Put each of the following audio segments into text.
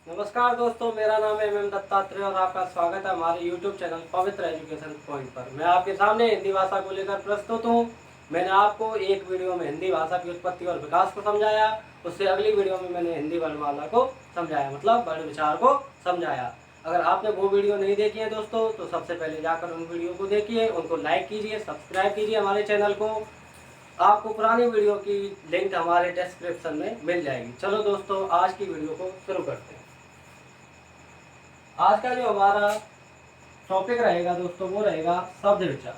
नमस्कार दोस्तों, मेरा नाम है दत्तात्रेय और आपका स्वागत है हमारे YouTube चैनल पवित्र एजुकेशन पॉइंट पर। मैं आपके सामने हिंदी भाषा को लेकर प्रस्तुत हूँ। मैंने आपको एक वीडियो में हिंदी भाषा की उत्पत्ति और विकास को समझाया। उससे अगली वीडियो में मैंने हिंदी वर्णमाला को समझाया, मतलब वर्ण विचार को समझाया। अगर आपने वो वीडियो नहीं देखी है दोस्तों, तो सबसे पहले जाकर उन वीडियो को देखिए, उनको लाइक कीजिए, सब्सक्राइब कीजिए हमारे चैनल को। आपको पुरानी वीडियो की लिंक हमारे डिस्क्रिप्शन में मिल जाएगी। चलो दोस्तों, आज की वीडियो को शुरू करते हैं। आज का जो हमारा टॉपिक रहेगा दोस्तों, वो रहेगा शब्द विचार।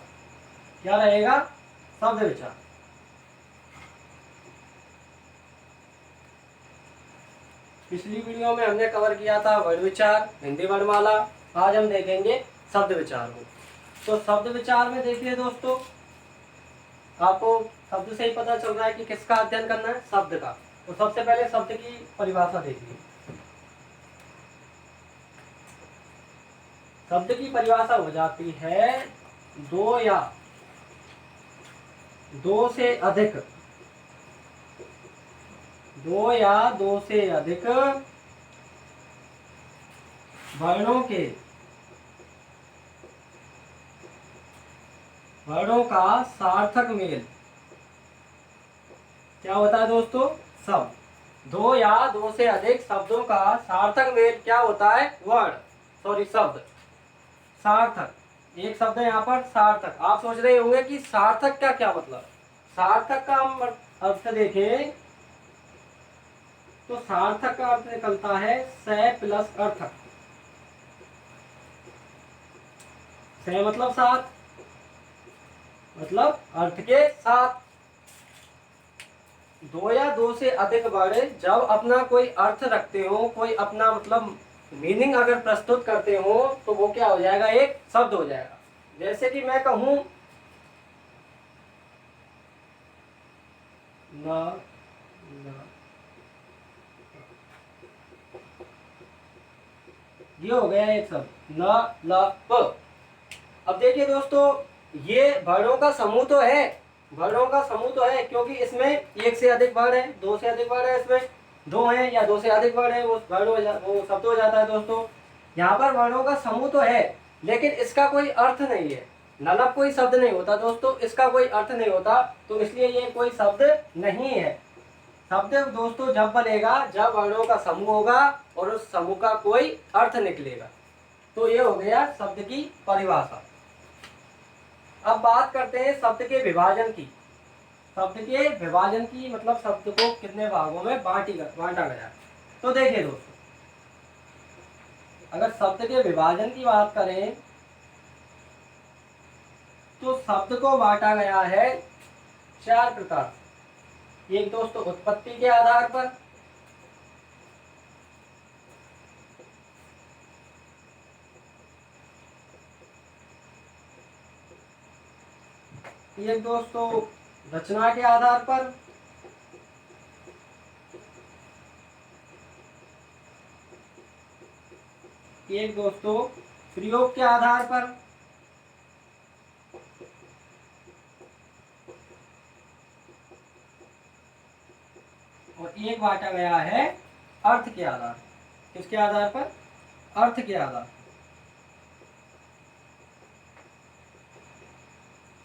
क्या रहेगा? शब्द विचार। पिछली वीडियो में हमने कवर किया था वर्ण विचार, हिंदी वर्णमाला। आज हम देखेंगे शब्द विचार को। तो शब्द विचार में देखिए दोस्तों, आपको शब्द से ही पता चल रहा है कि किसका अध्ययन करना है, शब्द का। तो सबसे पहले शब्द की परिभाषा देखिए। शब्द की परिभाषा हो जाती है दो या दो से अधिक वर्णों का सार्थक मेल। क्या होता है दोस्तों? शब्द। दो या दो से अधिक शब्दों का सार्थक मेल क्या होता है? शब्द। सार्थक एक शब्द है यहाँ पर, सार्थक। आप सोच रहे होंगे कि सार्थक का क्या मतलब। सार्थक का हम अर्थ देखें तो सार्थक का अर्थ निकलता है स प्लस अर्थक। स मतलब साथ, मतलब अर्थ के साथ। दो या दो से अधिक वर्ण जब अपना कोई अर्थ रखते हो, कोई अपना मतलब मीनिंग अगर प्रस्तुत करते हो, तो वो क्या हो जाएगा? एक शब्द हो जाएगा। जैसे कि मैं कहूं न, ये हो गया एक शब्द न, ल, प। अब देखिए दोस्तों, ये वर्णों का समूह तो है, क्योंकि इसमें एक से अधिक वर्ण है, दो से अधिक वर्ण है, इसमें दो हैं या दो से अधिक वर्ण है, वो शब्द हो जाता है दोस्तों। यहाँ पर वर्णों का समूह तो है, लेकिन इसका कोई अर्थ नहीं है। नलब कोई शब्द नहीं होता दोस्तों, इसका कोई अर्थ नहीं होता, तो इसलिए ये कोई शब्द नहीं है। शब्द दोस्तों जब बनेगा जब वर्णों का समूह होगा और उस समूह का कोई अर्थ निकलेगा। तो ये हो गया शब्द की परिभाषा। अब बात करते हैं शब्द के विभाजन की। मतलब शब्द को कितने भागों में बांटा गया। तो देखिए दोस्तों, अगर शब्द के विभाजन की बात करें तो शब्द को बांटा गया है चार प्रकार से। एक दोस्तों उत्पत्ति के आधार पर, एक दोस्तों रचना के आधार पर, एक दोस्तों प्रयोग के आधार पर, और एक बांटा गया है अर्थ के आधार पर। किसके आधार पर? अर्थ के आधार।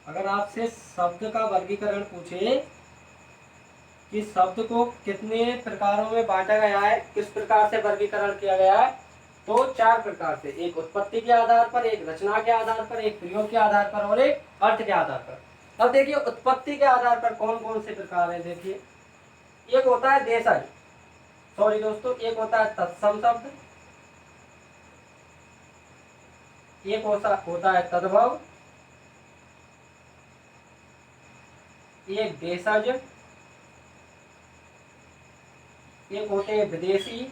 अगर आपसे शब्द का वर्गीकरण पूछे कि शब्द को कितने प्रकारों में बांटा गया है, किस प्रकार से वर्गीकरण किया गया है, तो चार प्रकार से। एक उत्पत्ति के आधार पर, एक रचना के आधार पर, एक प्रयोग के आधार पर और एक अर्थ के आधार पर। अब देखिए उत्पत्ति के आधार पर कौन कौन से प्रकार है। देखिए, एक होता है देशज, एक होता है तत्सम शब्द, एक होता है तद्भव, एक देशज, एक होते हैं विदेशी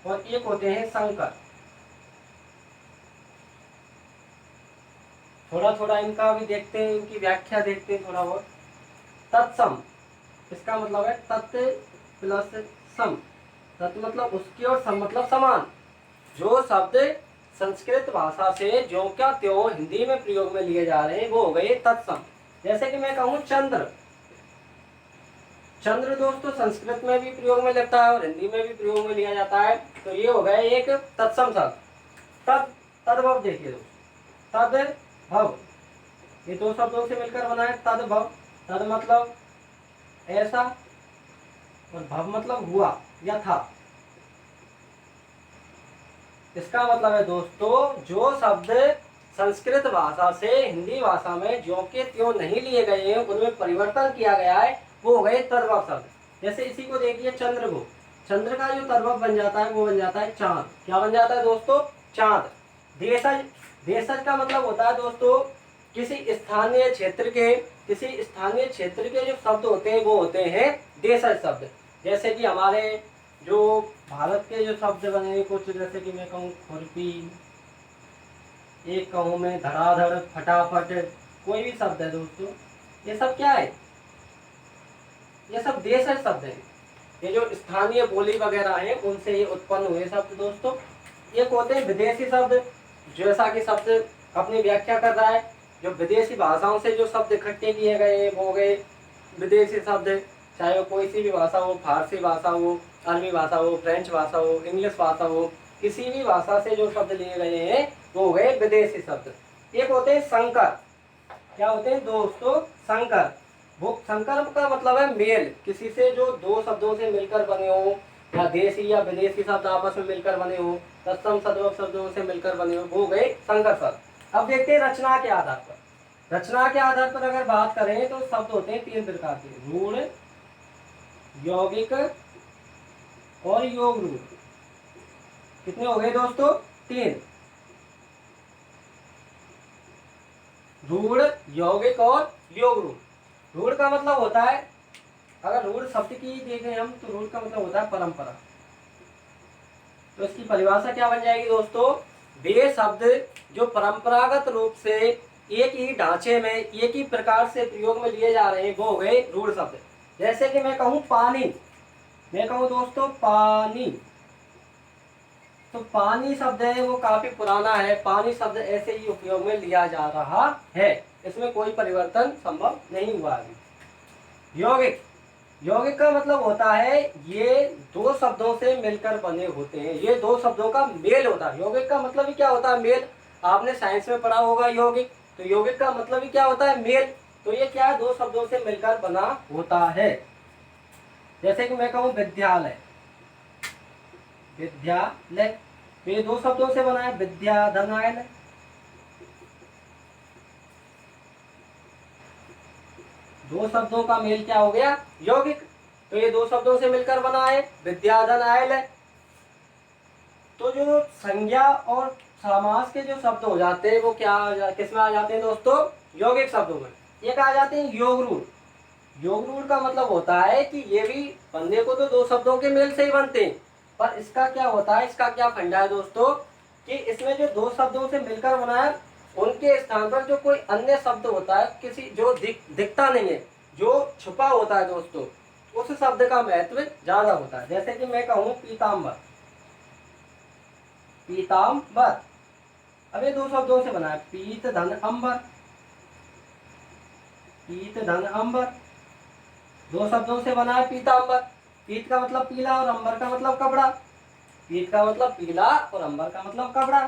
और एक होते हैं संकर। थोड़ा थोड़ा इनका भी देखते हैं, इनकी व्याख्या देखते हैं थोड़ा बहुत। तत्सम, इसका मतलब है तत्व प्लस सम। तत्व मतलब उसकी और सम मतलब समान। जो शब्द संस्कृत भाषा से जो क्या त्यों हिंदी में प्रयोग में लिए जा रहे हैं वो हो गए तत्सम। जैसे कि मैं कहूँ चंद्र, चंद्र दोस्तों संस्कृत में भी प्रयोग में लगता है और हिंदी में भी प्रयोग में लिया जाता है। तो ये हो गया एक तत्सम शब्द। तद तद्भव देखिए दोस्तों, तद्भव ये दो शब्दों से मिलकर बना है तद्भव। तद मतलब ऐसा और भव मतलब हुआ या था। इसका मतलब है दोस्तों जो शब्द संस्कृत भाषा से हिंदी भाषा में ज्यों के त्यों नहीं लिए गए हैं, उनमें परिवर्तन किया गया है, वो हो गए तद्भव शब्द। जैसे इसी को देखिए चंद्र को, चंद्र का जो तद्भव बन जाता है वो बन जाता है चांद। क्या बन जाता है दोस्तों? चांद। देशज, देशज का मतलब होता है दोस्तों किसी स्थानीय क्षेत्र के, किसी स्थानीय क्षेत्र के जो शब्द होते हैं वो होते हैं देशज शब्द। जैसे कि हमारे जो भारत के जो शब्द बने कुछ, जैसे कि मैं कहूँ खुरपी, एक कहूँ मैं धड़ाधड़, फटाफट, कोई भी शब्द है दोस्तों, ये सब क्या है? ये सब देशज शब्द है। ये जो स्थानीय बोली वगैरह है उनसे ये उत्पन्न हुए शब्द दोस्तों। एक होते हैं विदेशी शब्द, जैसा कि शब्द अपनी व्याख्या कर रहा है, जो विदेशी भाषाओं से जो शब्द इकट्ठे किए गए वो हो गए विदेशी शब्द। चाहे वो कोई सी भी भाषा हो, फारसी भाषा हो, अरबी भाषा हो, फ्रेंच भाषा हो, इंग्लिश भाषा हो, किसी भी भाषा से जो शब्द लिए गए हैं वो हो गए विदेशी शब्द। एक होते हैं संकर। क्या होते हैं दोस्तों? संकर। वो संकर का मतलब है मेल, किसी से जो दो शब्दों से मिलकर बने हो, या देशी या विदेशी शब्द आपस में मिलकर बने हो, तत्सम सद्भव शब्दों से मिलकर बने हो, वो गए संकर शब्द। अब देखते हैं रचना के आधार पर। रचना के आधार पर अगर बात करें तो शब्द होते हैं तीन प्रकार के, रूढ़, यौगिक और योग रूढ़। कितने हो गए दोस्तों? तीन। रूढ़, यौगिक और योग रूढ़। रूढ़ का मतलब होता है, अगर रूढ़ शब्द की देखें हम तो रूढ़ का मतलब होता है परंपरा। तो इसकी परिभाषा क्या बन जाएगी दोस्तों? वे शब्द जो परंपरागत रूप से एक ही ढांचे में एक ही प्रकार से प्रयोग में लिए जा रहे हैं वो हो गए रूढ़ शब्द। जैसे कि मैं कहूँ पानी, मैं कहूँ दोस्तों पानी, तो पानी शब्द है वो काफी पुराना है, पानी शब्द ऐसे ही उपयोग में लिया जा रहा है, इसमें कोई परिवर्तन संभव नहीं हुआ अभी। यौगिक, यौगिक का मतलब होता है ये दो शब्दों से मिलकर बने होते हैं, ये दो शब्दों का मेल होता है। यौगिक का मतलब ही क्या होता है? मेल। आपने साइंस में पढ़ा होगा यौगिक, तो यौगिक का मतलब ही क्या होता है? मेल। तो ये क्या है? दो शब्दों से मिलकर बना होता है। जैसे कि मैं कहूँ विद्यालय, विद्यालय, तो ये दो शब्दों से बना है, विद्या धनालय। दो शब्दों का मेल क्या हो गया? यौगिक। तो ये दो शब्दों से मिलकर बना है, विद्याधन आयल। तो जो संज्ञा और समास के जो शब्द हो जाते हैं वो क्या किस में आ जाते हैं दोस्तों? यौगिक शब्दों में। एक आ जाते हैं योग रूढ़। योग रूढ़ का मतलब होता है कि ये भी बंदे को तो दो शब्दों के मेल से ही बनते हैं, पर इसका क्या होता है, इसका क्या फंडा है दोस्तों, कि इसमें जो दो शब्दों से मिलकर बना है उनके स्थान पर जो कोई अन्य शब्द होता है, किसी जो दिखता नहीं है, जो छुपा होता है दोस्तों, उस शब्द का महत्व ज्यादा होता है। जैसे कि मैं कहूँ पीताम्बर, पीताम्बर, अब ये दो शब्दों से बना है, पीत धन अंबर, पीत धन अंबर, दो शब्दों से बना है पीताम्बर। पीत का मतलब पीला और अंबर का मतलब कपड़ा, पीत का मतलब पीला और अंबर का मतलब कपड़ा।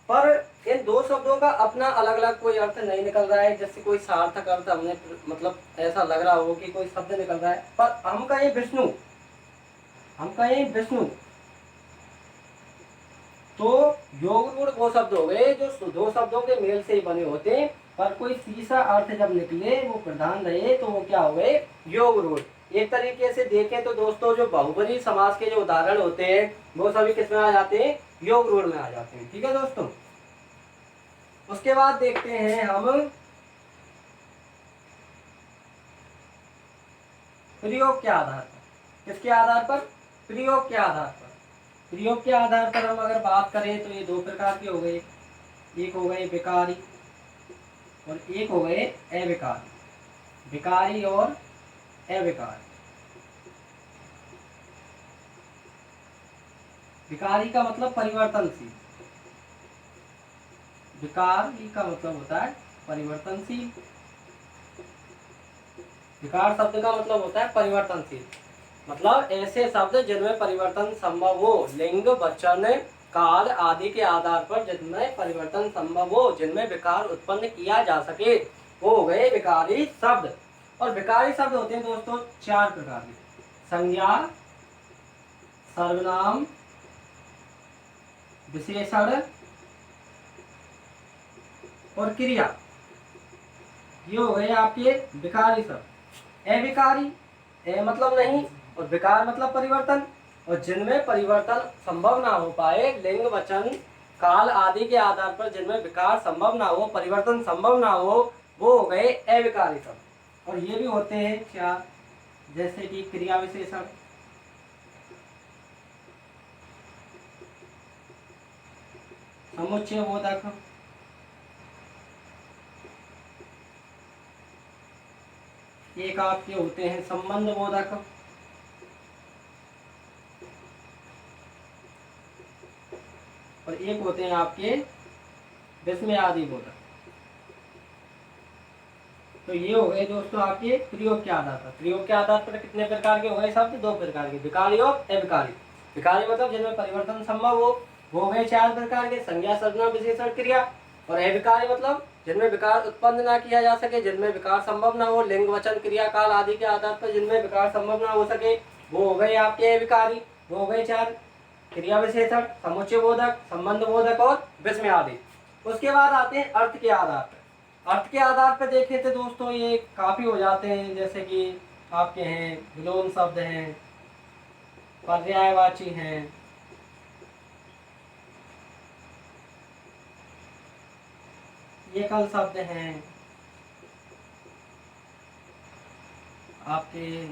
पर इन दो शब्दों का अपना अलग अलग कोई अर्थ नहीं निकल रहा है, जैसे कोई सार्थक अर्थ हमने मतलब ऐसा लग रहा हो कि कोई शब्द निकल रहा है, पर हम कहें विष्णु, हम कहें विष्णु, तो योग रूढ़ वो शब्द हो गए जो दो शब्दों के मेल से ही बने होते हैं, पर कोई तीसरा अर्थ जब निकले वो प्रधान रहे तो वो क्या हो गए? योग रूढ़। एक तरीके से देखें तो दोस्तों जो बहुवचनी समास के जो उदाहरण होते हैं वो सभी किस में आ जाते हैं? योग रूढ़ में आ जाते हैं। ठीक है दोस्तों, उसके बाद देखते हैं हम प्रयोग के आधार पर। किसके आधार पर? प्रयोग के आधार पर। प्रयोग के आधार पर हम अगर बात करें तो ये दो प्रकार के हो गए, एक हो गए विकारी और एक हो गए अविकारी। विकारी और अविकारी। विकारी का मतलब परिवर्तनशील, विकारी का मतलब होता है परिवर्तनशील। विकार शब्द का मतलब होता है परिवर्तनशील, मतलब ऐसे शब्द जिनमें परिवर्तन संभव हो, लिंग वचन काल आदि के आधार पर जिनमें परिवर्तन संभव हो, जिनमें विकार उत्पन्न किया जा सके, वो हो गए विकारी शब्द। और विकारी शब्द होते हैं दोस्तों 4 प्रकार के, संज्ञा, सर्वनाम, विशेषण और क्रिया। ये हो गए आपके विकारी शब्द। अविकारी, ए मतलब नहीं और विकार मतलब परिवर्तन, और जिनमें परिवर्तन संभव ना हो पाए, लिंग वचन काल आदि के आधार पर जिनमें विकार संभव ना हो, परिवर्तन संभव ना हो, वो हो गए अविकारी शब्द। और ये भी होते हैं 4, जैसे कि क्रिया विशेषण, समुच्चय बोधक, एक आपके होते हैं संबंध बोधक, और एक होते हैं आपके विस्मय आदि बोधक। तो ये हो गए दोस्तों आपके प्रयोग के आधार पर। प्रयोग के आधार पर कितने प्रकार के हो गए शब्द? 2 प्रकार के, विकारी और अविकारी। विकारी मतलब जिनमें परिवर्तन संभव हो, वो हो गए 4 प्रकार के, संज्ञा, सर्वनाम, विशेषण, क्रिया। और अविकारी मतलब जिनमें विकार उत्पन्न ना किया जा सके, जिनमें विकार संभव ना हो, लिंग वचन क्रिया काल आदि के आधार पर जिनमें विकार संभव ना हो सके, वो हो गए आपके अविकारी। वो हो गए 4, क्रिया विशेषण, समुच्चय बोधक, संबंध बोधक और विस्मय आदि। उसके बाद आते हैं अर्थ के आधार पर। अर्थ के आधार पर देखें तो दोस्तों ये काफी हो जाते हैं, जैसे कि आपके हैं विलोम शब्द हैं, पर्यायवाची हैं, एकल शब्द हैं, आपके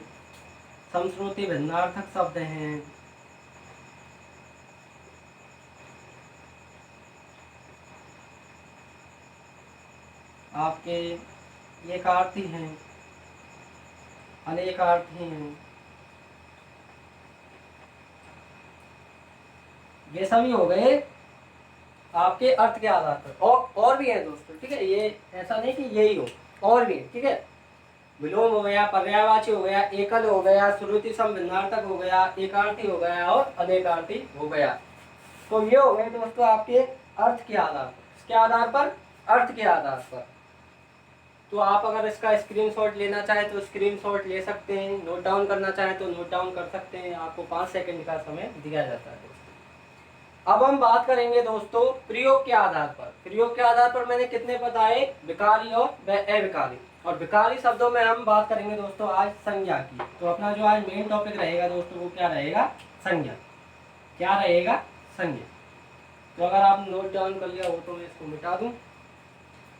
समश्रुति भिन्नार्थक शब्द हैं, आपके एकार्थी हैं, अनेकार्थी हैं, ये सभी हो गए आपके अर्थ के आधार पर। और भी है दोस्तों, ठीक है, ये ऐसा नहीं कि यही हो, और भी है, ठीक है। विलोम हो गया, पर्यायवाची हो गया, एकल हो गया, श्रुति संभिन्नार्थक हो गया, एकार्थी हो गया और अनेकार्थी हो गया। तो ये हो गए दोस्तों आपके अर्थ के आधार पर। इसके आधार पर, अर्थ के आधार पर। तो आप अगर इसका स्क्रीनशॉट लेना चाहें तो स्क्रीनशॉट ले सकते हैं, नोट डाउन करना चाहें तो नोट डाउन कर सकते हैं, आपको 5 सेकंड का समय दिया जाता है दोस्तों। अब हम बात करेंगे दोस्तों प्रयोग के आधार पर। प्रयोग के आधार पर मैंने कितने बताए? विकारी और अविकारी। और विकारी शब्दों में हम बात करेंगे दोस्तों आज संज्ञा की। तो अपना जो आज मेन टॉपिक रहेगा दोस्तों वो क्या रहेगा? संज्ञा। क्या रहेगा? संज्ञा। तो अगर आप नोट डाउन कर लिया हो तो मैं इसको मिटा दूं।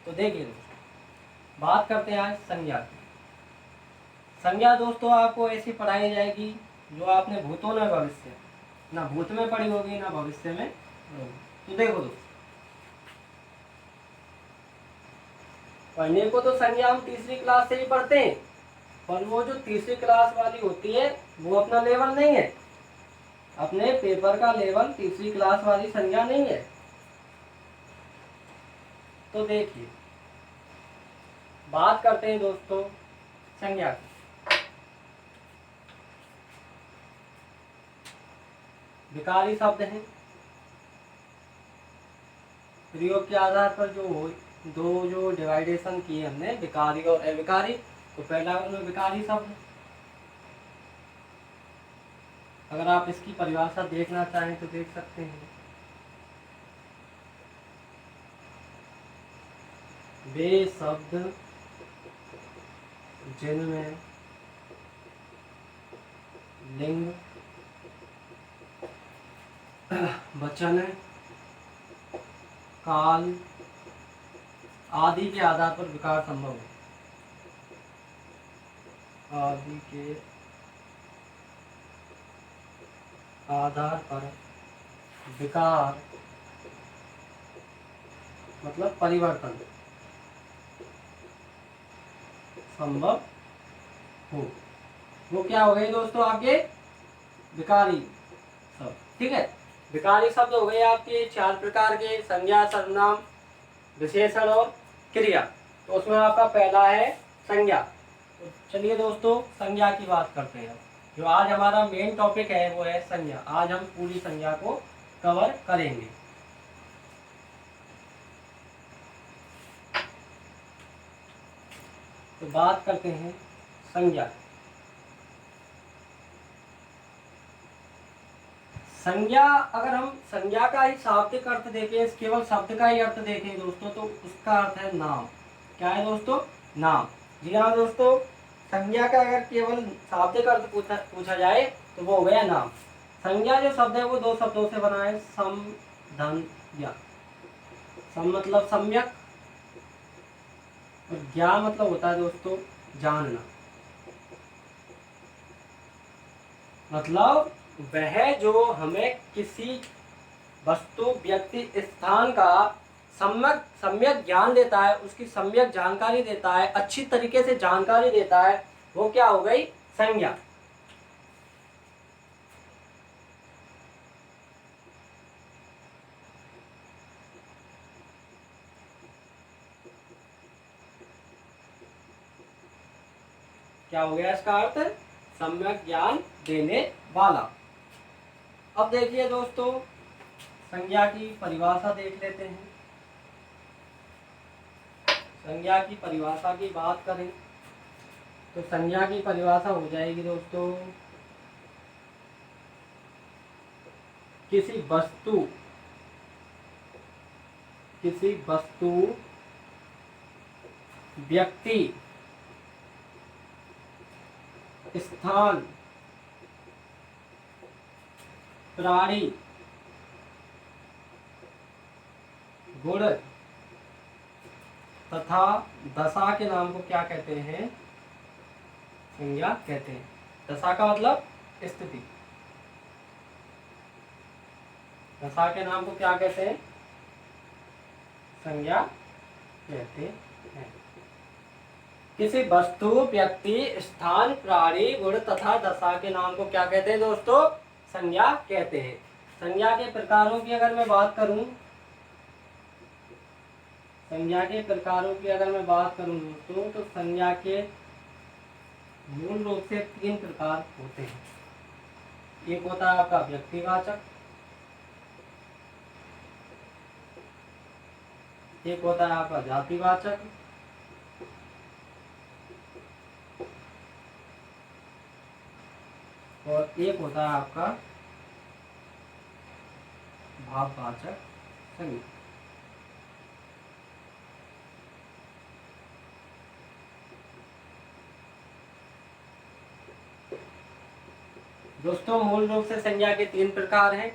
तो देखिए दोस्तों, बात करते हैं आज संज्ञा की। संज्ञा दोस्तों आपको ऐसी पढ़ाई जाएगी जो आपने भूतों में भविष्य ना भूत में पढ़ी होगी ना भविष्य में होगी। तो देखो दोस्तों, पढ़ने को तो संज्ञा हम तीसरी क्लास से ही पढ़ते हैं, पर वो जो तीसरी क्लास वाली होती है वो अपना लेवल नहीं है, अपने पेपर का लेवल तीसरी क्लास वाली संज्ञा नहीं है। तो देखिए, बात करते हैं दोस्तों संज्ञा की। विकारी शब्द हैं, प्रयोग के आधार पर जो डिवाइडेशन किए हमने विकारी और अविकारी। तो पहला विकारी शब्द, अगर आप इसकी परिभाषा देखना चाहें तो देख सकते हैं। वे शब्द जिनमें लिंग वचन काल आदि के आधार पर विकार संभव है। आदि के आधार पर विकार मतलब परिवर्तन संभव हो, वो क्या हो गए दोस्तों? आपके विकारी शब्द। ठीक है, विकारी शब्द हो गए आपके 4 प्रकार के, संज्ञा, सर्वनाम, विशेषण और क्रिया। तो उसमें आपका पहला है संज्ञा। तो चलिए दोस्तों संज्ञा की बात करते हैं। जो आज हमारा मेन टॉपिक है वो है संज्ञा। आज हम पूरी संज्ञा को कवर करेंगे। तो बात करते हैं संज्ञा। संज्ञा, अगर हम संज्ञा का ही शाब्दिक अर्थ देखें, केवल शब्द का ही अर्थ देखें दोस्तों, तो उसका अर्थ है नाम। क्या है दोस्तों? नाम। जी हाँ दोस्तों, संज्ञा का अगर केवल शाब्दिक अर्थ पूछा जाए तो वो हो गया नाम। संज्ञा जो शब्द है वो दो शब्दों से बना है, सम धन या। सम मतलब सम्यक और ज्ञा मतलब होता है दोस्तों जानना। मतलब वह जो हमें किसी वस्तु, व्यक्ति, स्थान का सम्यक ज्ञान देता है, उसकी सम्यक जानकारी देता है, अच्छी तरीके से जानकारी देता है, वो क्या हो गई? संज्ञा। क्या हो गया इसका अर्थ? सम्यक ज्ञान देने वाला। अब देखिए दोस्तों, संज्ञा की परिभाषा देख लेते हैं। संज्ञा की परिभाषा की बात करें तो संज्ञा की परिभाषा हो जाएगी दोस्तों, किसी वस्तु, व्यक्ति, स्थान, प्राणी, गुण तथा दशा के नाम को क्या कहते हैं? संज्ञा कहते हैं। दशा का मतलब स्थिति। दशा के नाम को क्या कहते हैं? संज्ञा कहते हैं। किसी वस्तु, व्यक्ति, स्थान, प्राणी, गुण तथा दशा के नाम को क्या कहते हैं दोस्तों? संज्ञा कहते हैं। संज्ञा के प्रकारों की अगर मैं बात करूं, दोस्तों, तो संज्ञा के मूल रूप से 3 प्रकार होते हैं। एक होता है आपका व्यक्तिवाचक, एक होता है आपका जातिवाचक, और एक होता है आपका भाववाचक संज्ञा। दोस्तों मूल रूप से संज्ञा के 3 प्रकार हैं,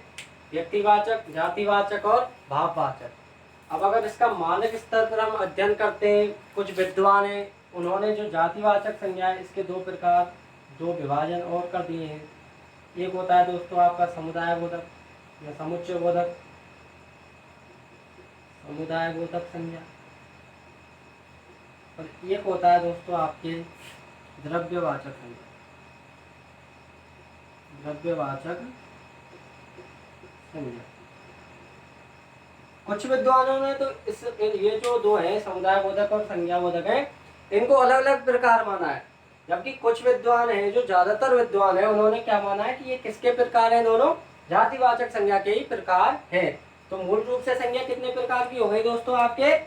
व्यक्तिवाचक, जातिवाचक और भाववाचक। अब अगर इसका मानक स्तर पर हम अध्ययन करते हैं, कुछ विद्वान हैं, उन्होंने जो जातिवाचक संज्ञा है इसके 2 प्रकार, 2 विभाजन और कर दिए हैं। एक होता है दोस्तों आपका समुदाय बोधक या समुच्चय बोधक, समुदाय बोधक संज्ञा, और एक होता है दोस्तों आपके द्रव्यवाचक संज्ञा, द्रव्यवाचक संज्ञा। कुछ विद्वानों ने तो ये जो 2 है, समुदाय बोधक और संज्ञा बोधक है, इनको अलग अलग प्रकार माना है। जबकि कुछ विद्वान हैं, जो ज्यादातर विद्वान है, उन्होंने क्या माना है कि ये किसके प्रकार हैं? दोनों जातिवाचक संज्ञा के ही प्रकार है। तो मूल रूप से संज्ञा कितने प्रकार की हो गई दोस्तों? आपके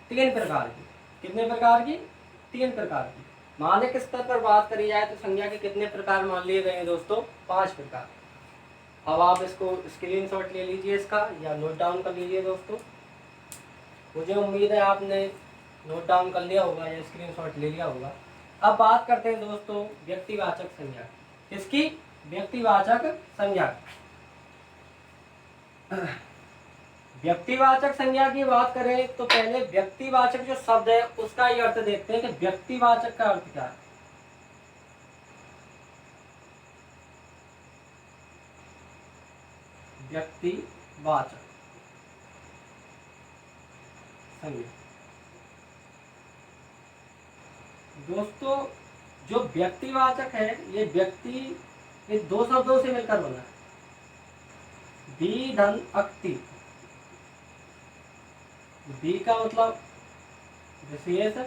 3 प्रकार की। कितने प्रकार की? 3 प्रकार की। मानक स्तर पर बात करी जाए तो संज्ञा के कितने प्रकार मान लिए गए हैं दोस्तों? 5 प्रकार। अब आप इसको स्क्रीनशॉट ले लीजिए इसका, या नोट डाउन कर लीजिए दोस्तों। मुझे उम्मीद है आपने नोट डाउन कर लिया होगा या स्क्रीनशॉट ले लिया होगा। अब बात करते हैं दोस्तों व्यक्तिवाचक संज्ञा। किसकी? व्यक्तिवाचक संज्ञा। व्यक्तिवाचक संज्ञा की बात करें तो पहले व्यक्तिवाचक जो शब्द है उसका ही अर्थ देखते हैं कि व्यक्तिवाचक का अर्थ क्या है। व्यक्तिवाचक संज्ञा दोस्तों, जो व्यक्तिवाचक है ये व्यक्ति, ये 2 शब्दों से मिलकर बना है। बी धन अक्ति। बी का मतलब विशेष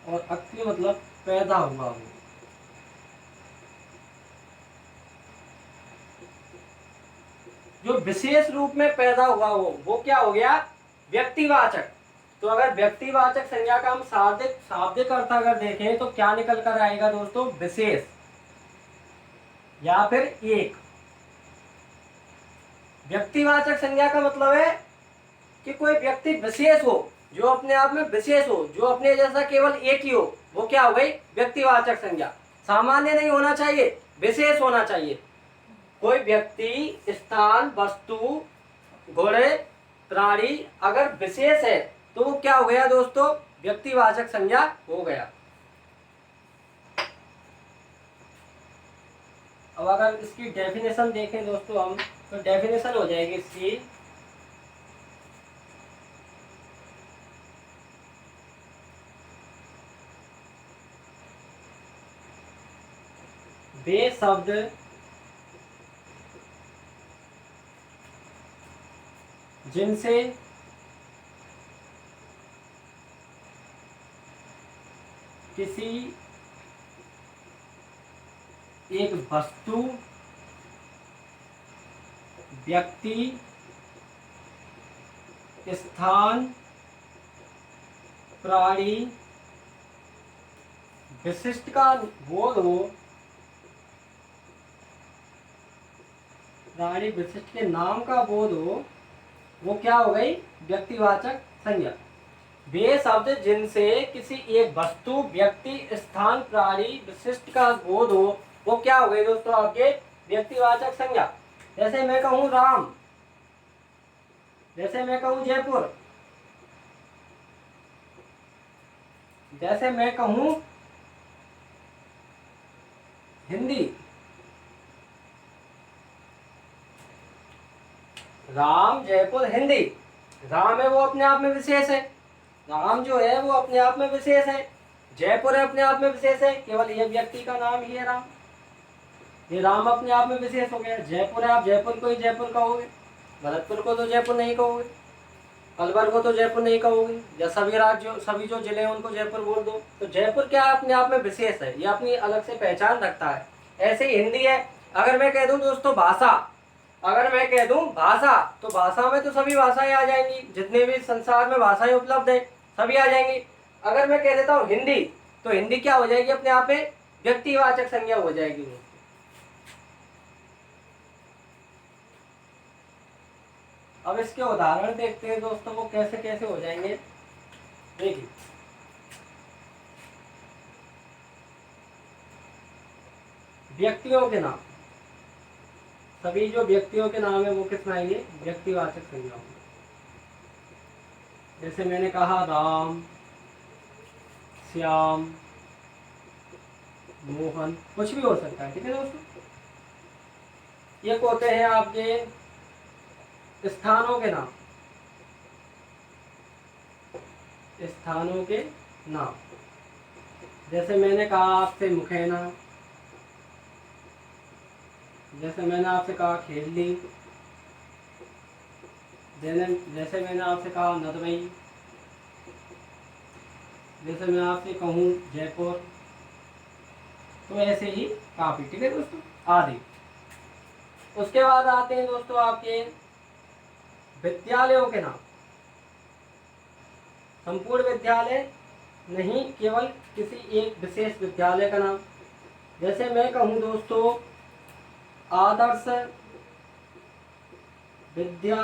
और अक्ति मतलब पैदा हुआ हो। जो विशेष रूप में पैदा हुआ हो वो क्या हो गया, व्यक्तिवाचक। तो अगर व्यक्तिवाचक संज्ञा का हम शाब्दिक शाब्दिक अर्थ अगर देखें तो क्या निकल कर आएगा दोस्तों, विशेष या फिर एक। व्यक्तिवाचक संज्ञा का मतलब है कि कोई व्यक्ति विशेष हो, जो अपने आप में विशेष हो, जो अपने जैसा केवल एक ही हो, वो क्या हो गई, व्यक्तिवाचक संज्ञा। सामान्य नहीं होना चाहिए, विशेष होना चाहिए। कोई व्यक्ति, स्थान, वस्तु, घोड़े, प्राणी अगर विशेष है तो वो क्या हो गया दोस्तों, व्यक्तिवाचक संज्ञा हो गया। अब अगर इसकी डेफिनेशन देखें दोस्तों हम, तो डेफिनेशन हो जाएगी इसकी, वे शब्द जिनसे किसी एक वस्तु, व्यक्ति, स्थान, प्राणी विशिष्ट का बोध हो, प्राणी विशिष्ट के नाम का बोध हो, वो क्या हो गई, व्यक्तिवाचक संज्ञा। वे शब्द जिनसे किसी एक वस्तु, व्यक्ति, स्थान, प्राणी विशिष्ट का बोध हो, वो क्या हो गई दोस्तों, आपके व्यक्तिवाचक संज्ञा। जैसे मैं कहूँ राम, जैसे मैं कहूँ जयपुर, जैसे मैं कहूँ हिंदी। राम, जयपुर, हिंदी। राम है वो अपने आप में विशेष है, राम जो है वो अपने आप में विशेष है। जयपुर है अपने आप में विशेष है, केवल ये व्यक्ति का नाम ही है राम, ये राम अपने आप में विशेष हो गया। जयपुर है, आप जयपुर को ही जयपुर कहोगे, भरतपुर को तो जयपुर नहीं कहोगे, अलवर को तो जयपुर नहीं कहोगे, या सभी राज्यों, सभी जो जिले हैं उनको जयपुर बोल दो। तो जयपुर क्या है, अपने आप में विशेष है, ये अपनी अलग से पहचान रखता है। ऐसे ही हिंदी है। अगर मैं कह दूं दोस्तों भाषा, अगर मैं कह दूं भाषा, तो भाषा में तो सभी भाषाएं आ जाएंगी, जितने भी संसार में भाषाएं उपलब्ध है सभी आ जाएंगी। अगर मैं कह देता हूँ हिंदी, तो हिंदी क्या हो जाएगी, अपने आप में व्यक्तिवाचक संज्ञा हो जाएगी। अब इसके उदाहरण देखते हैं दोस्तों, वो कैसे कैसे हो जाएंगे। देखिए, व्यक्तियों के नाम, सभी जो व्यक्तियों के नाम है वो कितना आएंगे, व्यक्तिवाचक संज्ञा होंगे। जैसे मैंने कहा राम, श्याम, मोहन, कुछ भी हो सकता है, ठीक है दोस्तों। ये होते हैं आपके स्थानों के नाम, स्थानों के नाम। जैसे मैंने कहा आपसे मुखैना, जैसे मैंने आपसे कहा खेजली, जैसे मैंने आपसे कहा नदवई, जैसे मैं आपसे कहूँ जयपुर, तो ऐसे ही काफी, ठीक है दोस्तों, आदि। उसके बाद आते हैं दोस्तों आपके विद्यालयों के नाम। संपूर्ण विद्यालय नहीं, केवल किसी एक विशेष विद्यालय का नाम। जैसे मैं कहूँ दोस्तों आदर्श विद्या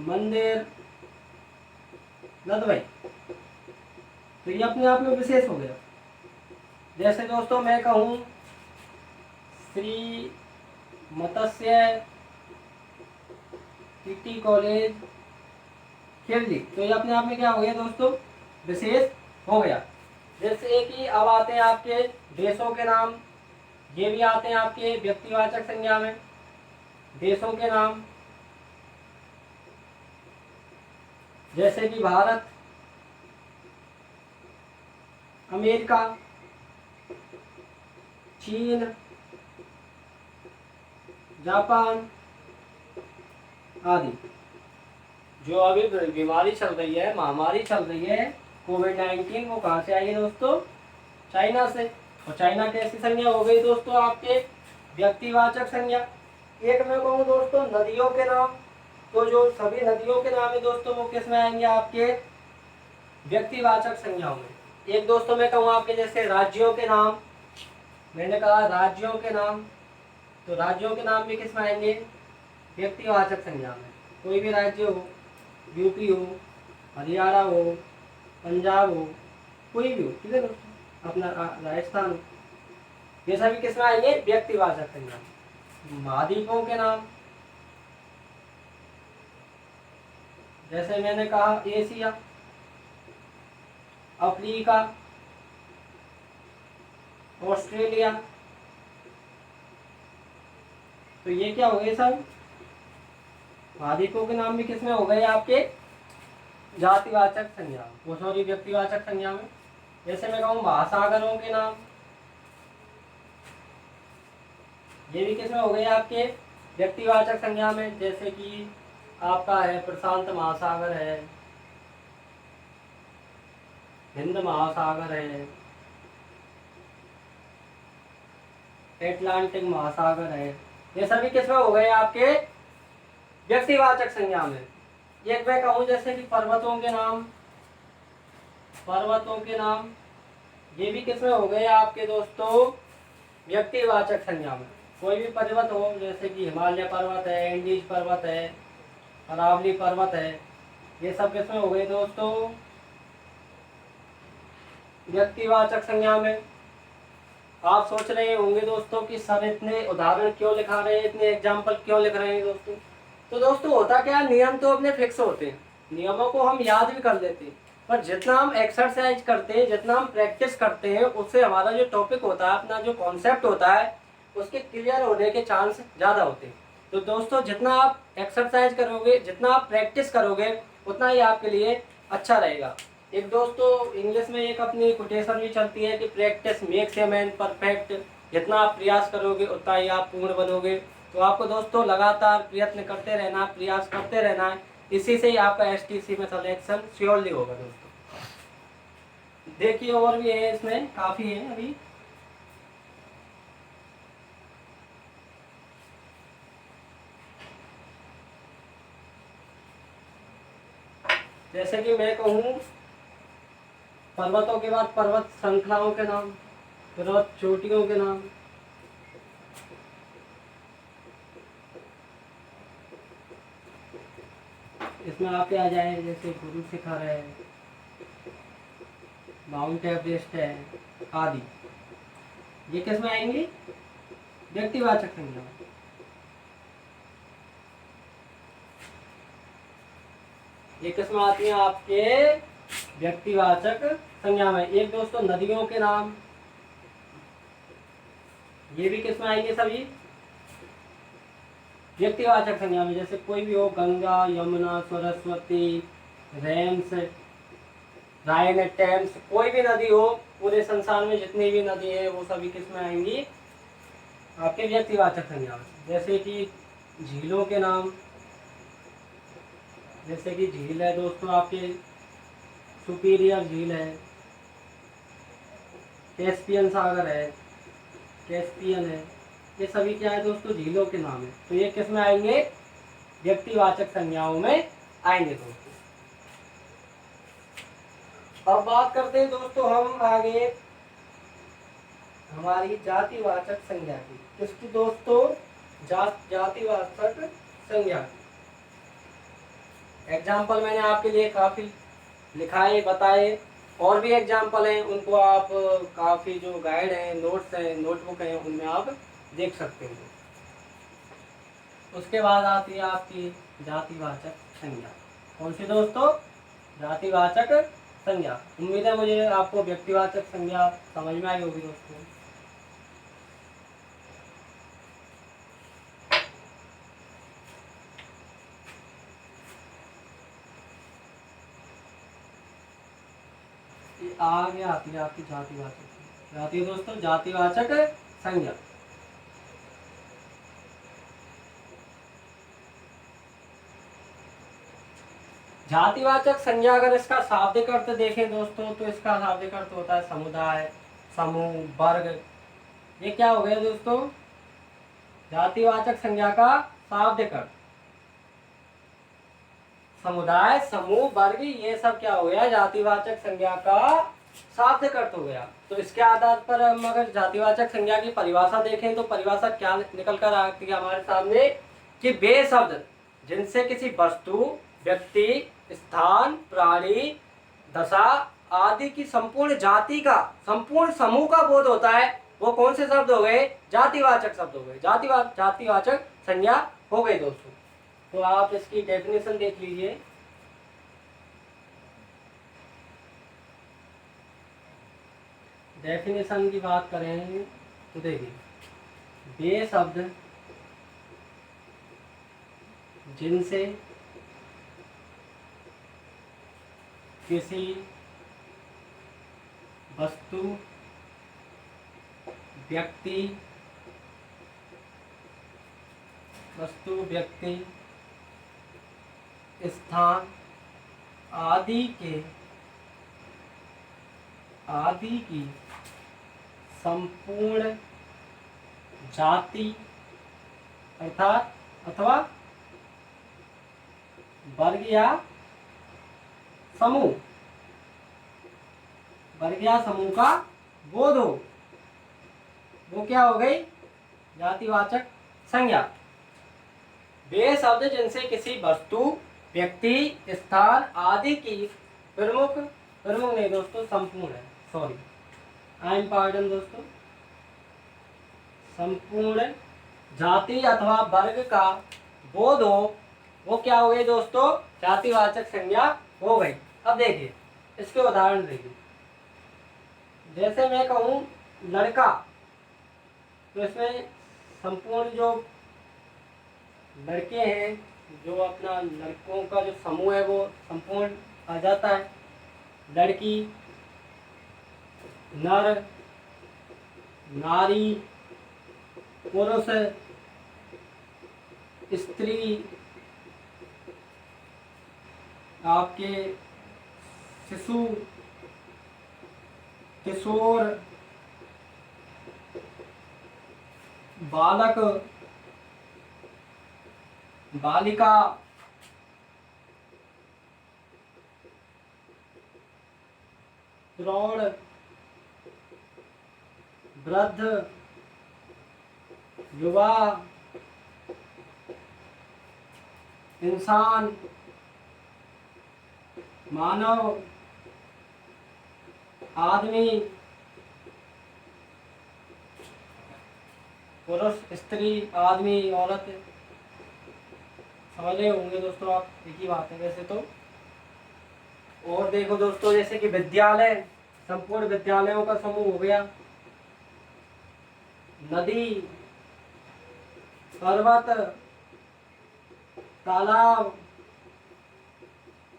मंदिर नदवई, तो ये अपने आप में विशेष हो गया। जैसे दोस्तों मैं कहूँ श्री मत्स्य टीटी कॉलेज खेलदी, तो ये अपने आप में क्या हो गया दोस्तों, विशेष हो गया। जैसे कि अब आते हैं आपके देशों के नाम, ये भी आते हैं आपके व्यक्तिवाचक संज्ञा में। देशों के नाम जैसे कि भारत, अमेरिका, चीन, जापान आदि। जो अभी बीमारी चल रही है, महामारी चल रही है, कोविड-19 वो कहाँ से आई है दोस्तों? चाइना से। और चाइना कैसी संज्ञा हो गई दोस्तों आपके? व्यक्तिवाचक संज्ञा। एक मैं कहूँ दोस्तों नदियों के नाम, तो जो सभी नदियों के नाम है दोस्तों वो किस में आएंगे? आपके व्यक्तिवाचक संज्ञाओं में। एक दोस्तों मैं कहूँ आपके जैसे राज्यों के नाम, मैंने कहा राज्यों के नाम, तो राज्यों के नाम भी किस में आएंगे? व्यक्तिवाचक संज्ञा में। कोई भी राज्य हो, यूपी हो, हरियाणा हो, पंजाब हो, कोई भी हो, ठीक है दोस्तों, अपना राजस्थान हो, ये सभी किस में आएंगे? व्यक्तिवाचक संज्ञा में। महाद्वीपों के नाम, जैसे मैंने कहा एशिया, अफ्रीका, ऑस्ट्रेलिया, तो ये क्या हो गए सब? महाद्वीपों के नाम भी किसमें हो गए? आपके जातिवाचक संज्ञा, वो सॉरी व्यक्तिवाचक संज्ञा में। जैसे मैं कहूँ महासागरों के नाम, ये भी किसमें हो गए? आपके व्यक्तिवाचक संज्ञा में। जैसे कि आपका है प्रशांत महासागर है, हिंद महासागर है, एटलांटिक महासागर है, ये सभी किसमें हो गए? आपके व्यक्तिवाचक संज्ञा में। एक मैं कहूँ जैसे कि पर्वतों के नाम, पर्वतों के नाम, ये भी किसमें हो गए? आपके दोस्तों व्यक्तिवाचक संज्ञा में। कोई भी पर्वत हो, जैसे कि हिमालय पर्वत है, एंडीज पर्वत है, अरावली पर्वत है, ये सब किसमें हो गए दोस्तों? व्यक्तिवाचक संज्ञा में। आप सोच रहे होंगे दोस्तों कि सर इतने उदाहरण क्यों लिखा रहे हैं, इतने एग्जाम्पल क्यों लिख रहे हैं दोस्तों? तो दोस्तों होता क्या है, नियम तो अपने फिक्स होते हैं, नियमों को हम याद भी कर लेते हैं, पर जितना हम एक्सरसाइज करते हैं, जितना हम प्रैक्टिस करते हैं, उससे हमारा जो टॉपिक होता है, अपना जो कॉन्सेप्ट होता है, उसके क्लियर होने के चांस ज़्यादा होते हैं। तो दोस्तों जितना आप एक्सरसाइज करोगे, जितना आप प्रैक्टिस करोगे, उतना ही आपके लिए अच्छा रहेगा। एक दोस्तों इंग्लिश में एक अपनी कोटेशन भी चलती है कि practice makes a man perfect. जितना आप प्रयास करोगे उतना ही आप पूर्ण बनोगे। तो आपको दोस्तों लगातार प्रयत्न करते रहना, प्रयास करते रहना है, इसी से ही आपका एसटीसी में सिलेक्शन श्योरली होगा दोस्तों। देखिए और भी है, इसमें काफ़ी है अभी। जैसे कि मैं कहूँ पर्वतों के बाद पर्वत श्रृंखलाओं के नाम, पर्वत चोटियों के नाम, इसमें आपके आ जाए जैसे गुरु शिखर है, माउंट एवरेस्ट है आदि, ये किस में आएंगे? व्यक्तिवाचक संज्ञा। ये किस में आती है? आपके व्यक्तिवाचक संज्ञा में। एक दोस्तों नदियों के नाम, ये भी किस में आएंगे? सभी व्यक्तिवाचक संज्ञा में। जैसे कोई भी हो, गंगा, यमुना, सरस्वती, रेम्स, राइन, टेम्स, कोई भी नदी हो, पूरे संसार में जितनी भी नदी है वो सभी किस में आएंगी? आपके व्यक्तिवाचक संज्ञा में। जैसे कि झीलों के नाम, जैसे कि झील है दोस्तों आपके सुपीरियर झील है, कैस्पियन सागर है, कैस्पियन है, ये सभी क्या है दोस्तों? झीलों के नाम है। तो ये किस में आएंगे? व्यक्तिवाचक संज्ञाओं में आएंगे दोस्तों। अब बात करते हैं दोस्तों हम आगे हमारी जातिवाचक संज्ञा की। किसकी दोस्तों? जातिवाचक संज्ञा की। एग्जाम्पल मैंने आपके लिए काफ़ी लिखाए, बताए, और भी एग्जाम्पल हैं, उनको आप काफ़ी जो गाइड हैं, नोट्स हैं, नोटबुक हैं, उनमें आप देख सकते हो। उसके बाद आती है आपकी जातिवाचक संज्ञा। कौन सी दोस्तों? जातिवाचक संज्ञा। उम्मीद है मुझे आपको व्यक्तिवाचक संज्ञा समझ में आई होगी दोस्तों। आगे आती है आपकी जातिवाचक, आती है दोस्तों जातिवाचक संज्ञा। जातिवाचक संज्ञा अगर इसका शाब्दिक अर्थ देखें दोस्तों तो इसका शाब्दिक अर्थ होता है समुदाय, समूह, वर्ग। ये क्या हो गया दोस्तों, जातिवाचक संज्ञा का शाब्दिक अर्थ। समुदाय, समूह, वर्ग, ये सब क्या हो गया, जातिवाचक संज्ञा का शाब्दिक अर्थ हो गया। तो इसके आधार पर हम अगर जातिवाचक संज्ञा की परिभाषा देखें तो परिभाषा क्या निकल कर आती है हमारे सामने, कि वे शब्द जिनसे किसी वस्तु, व्यक्ति, स्थान, प्राणी, दशा आदि की संपूर्ण जाति का, संपूर्ण समूह का बोध होता है, वो कौन से शब्द हो गए, जातिवाचक शब्द हो गए, जातिवाचक संज्ञा हो गई दोस्तों। तो आप इसकी डेफिनेशन देख लीजिए। डेफिनेशन की बात करें तो देखिए, वे शब्द जिनसे किसी वस्तु, व्यक्ति, स्थान आदि की संपूर्ण जाति अर्थात अथवा वर्ग या समूह का बोध हो, वो क्या हो गई, जातिवाचक संज्ञा। वे शब्द जिनसे किसी वस्तु, व्यक्ति, स्थान आदि की प्रमुख नहीं दोस्तों, संपूर्ण है, सॉरी आई एम पार्डन दोस्तों, संपूर्ण जाति अथवा वर्ग का बोध हो, वो क्या हो गई दोस्तों, जातिवाचक संज्ञा हो गई। अब देखिए इसके उदाहरण देखिए, जैसे मैं कहूँ लड़का, तो इसमें संपूर्ण जो लड़के हैं, जो अपना लड़कों का जो समूह है वो संपूर्ण आ जाता है। लड़की, नर, नारी, पुरुष, स्त्री, आपके शिशु, किशोर, बालक, बालिका, प्रौढ़, वृद्ध, युवा, इंसान, मानव, आदमी, पुरुष, स्त्री, आदमी, औरत। समझ रहे होंगे दोस्तों आप, एक ही बात है वैसे तो। और देखो दोस्तों, जैसे कि विद्यालय, संपूर्ण विद्यालयों का समूह हो गया। नदी, पर्वत, तालाब,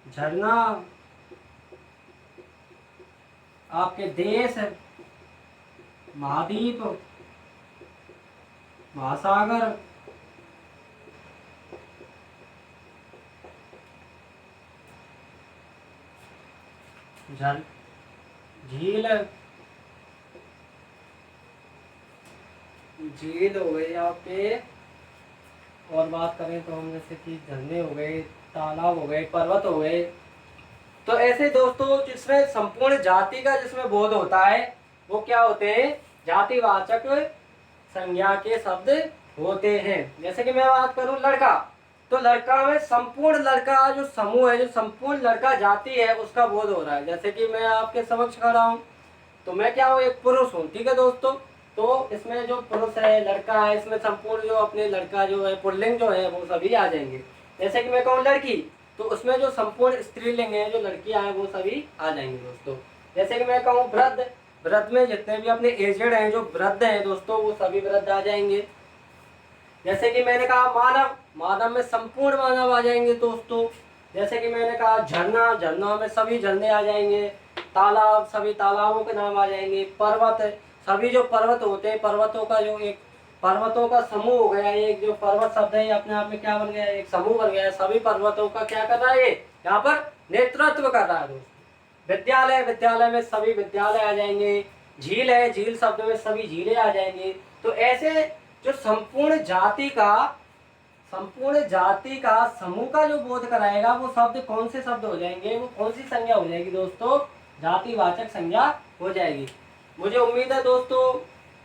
झरना, आपके देश, महाद्वीप, महासागर, झील हो गई आपके। और बात करें तो हम जैसे कि झरने हो गए, तालाब हो गए, पर्वत हो गए। तो ऐसे दोस्तों जिसमें संपूर्ण जाति का जिसमें बोध होता है वो क्या होते हैं, जातिवाचक संज्ञा के शब्द होते हैं। जैसे कि मैं बात करूं लड़का, तो लड़का में संपूर्ण लड़का जो समूह है, जो संपूर्ण लड़का जाति है, उसका बोध हो रहा है। जैसे कि मैं आपके समक्ष खड़ा हूं तो मैं क्या हूँ, एक पुरुष हूँ, ठीक है दोस्तों। तो इसमें जो पुरुष है, लड़का है, इसमें संपूर्ण जो अपने लड़का जो है, पुल्लिंग जो है, वो सभी आ जाएंगे। जैसे कि मैं कहूँ लड़की, तो उसमें जो संपूर्ण स्त्रीलिंग है, जो लड़कियां हैं, वो सभी आ जाएंगे दोस्तों। जैसे कि मैं कहूँ वृद्ध, वृद्ध में जितने भी अपने एजेड हैं, जो वृद्ध हैं दोस्तों, वो सभी वृद्ध आ जाएंगे। जैसे कि मैंने कहा मानव, मानव में संपूर्ण मानव आ जाएंगे दोस्तों। जैसे कि मैंने कहा झरना, झरना में सभी झरने आ जाएंगे। तालाब, सभी तालाबों के नाम आ जाएंगे। पर्वत, सभी जो पर्वत होते हैं, पर्वतों का जो एक पर्वतों का समूह हो गया। एक जो पर्वत शब्द है ये अपने आप में क्या बन गया, एक समूह बन गया है। सभी पर्वतों का क्या कर रहा है, ये यहाँ पर नेतृत्व कर रहा है दोस्तों। विद्यालय, विद्यालय में सभी विद्यालय आ जाएंगे। झील है, झील शब्द में सभी झीलें आ जाएंगी। तो ऐसे जो संपूर्ण जाति का समूह का जो बोध कराएगा वो शब्द कौन से शब्द हो जाएंगे, वो कौन सी संज्ञा हो जाएगी दोस्तों, जातिवाचक संज्ञा हो जाएगी। मुझे उम्मीद है दोस्तों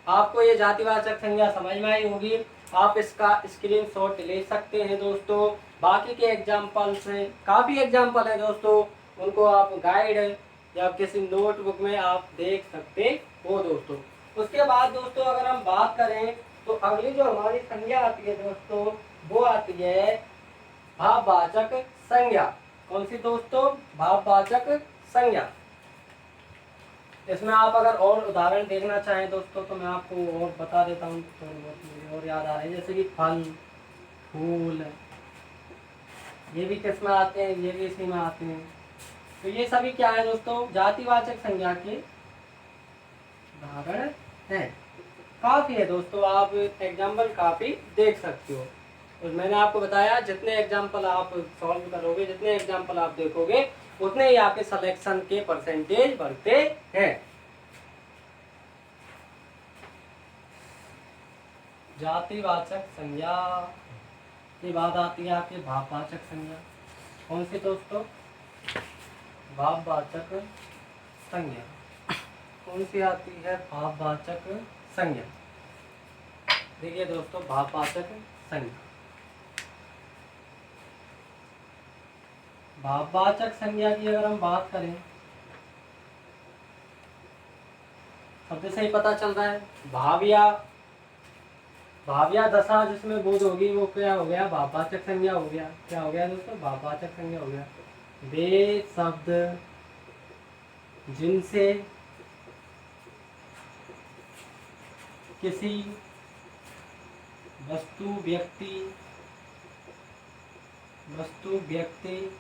आपको ये जातिवाचक संज्ञा समझ में आई होगी। आप इसका स्क्रीनशॉट ले सकते हैं दोस्तों। बाकी के एग्जाम्पल से काफ़ी एग्जाम्पल है दोस्तों, उनको आप गाइड या किसी नोटबुक में आप देख सकते हो दोस्तों। उसके बाद दोस्तों अगर हम बात करें तो अगली जो हमारी संज्ञा आती है दोस्तों वो आती है भाववाचक संज्ञा। कौन सी दोस्तों, भाववाचक संज्ञा। इसमें आप अगर और उदाहरण देखना चाहें दोस्तों तो मैं आपको और बता देता हूँ, थोड़ी बहुत मुझे और याद आ रही है। जैसे कि फल, फूल, ये भी किस में आते हैं, ये भी इसी में आते हैं। तो ये सभी क्या है दोस्तों, जातिवाचक संज्ञा के उदाहरण हैं। काफ़ी है दोस्तों, आप एग्जाम्पल काफ़ी देख सकते हो। और मैंने आपको बताया जितने एग्जाम्पल आप सॉल्व करोगे, जितने एग्जाम्पल आप देखोगे, उतने ही आपके सिलेक्शन के परसेंटेज बढ़ते हैं। जातिवाचक संज्ञा के बाद आती है आपकी भाववाचक संज्ञा। कौन सी दोस्तों, भाववाचक संज्ञा। कौन सी आती है, भाववाचक संज्ञा। देखिए दोस्तों, भाववाचक संज्ञा, भाववाचक संज्ञा की अगर हम बात करें, शब्द से ही पता चल रहा है। भाव या दशा जिसमें बोध होगी वो क्या हो गया, भाववाचक संज्ञा हो गया। क्या हो गया दोस्तों, भाववाचक संज्ञा हो गया। वे शब्द जिनसे किसी वस्तु, व्यक्ति,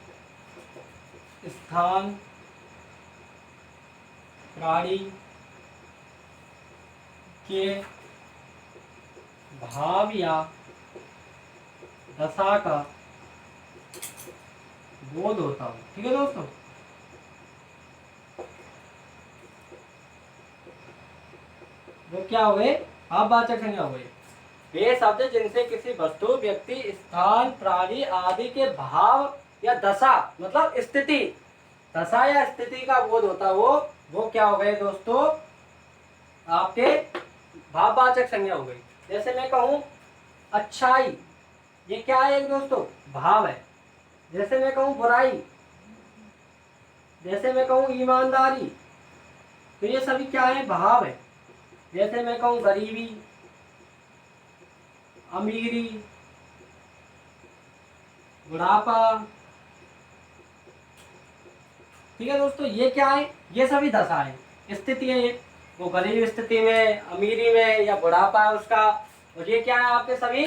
स्थान, प्राणी के भाव या दशा का बोध होता हो। ठीक है दोस्तों, वो क्या हुए, भाववाचक संज्ञा हुए। वे शब्द जिनसे किसी वस्तु, व्यक्ति, स्थान, प्राणी आदि के भाव या दशा मतलब स्थिति, दशा या स्थिति का बोध होता हो, वो क्या हो गए दोस्तों, आपके भाववाचक संज्ञा हो गई। जैसे मैं कहूँ अच्छाई, ये क्या है दोस्तों, भाव है। जैसे मैं कहूँ बुराई, जैसे मैं कहूँ ईमानदारी, तो ये सभी क्या है, भाव है। जैसे मैं कहूँ गरीबी, अमीरी, बुढ़ापा। ठीक है दोस्तों, ये क्या है, ये सभी दशा है, स्थिति है। ये वो गरीब स्थिति में, अमीरी में या बुढ़ापा है उसका। और ये क्या है आपके सभी,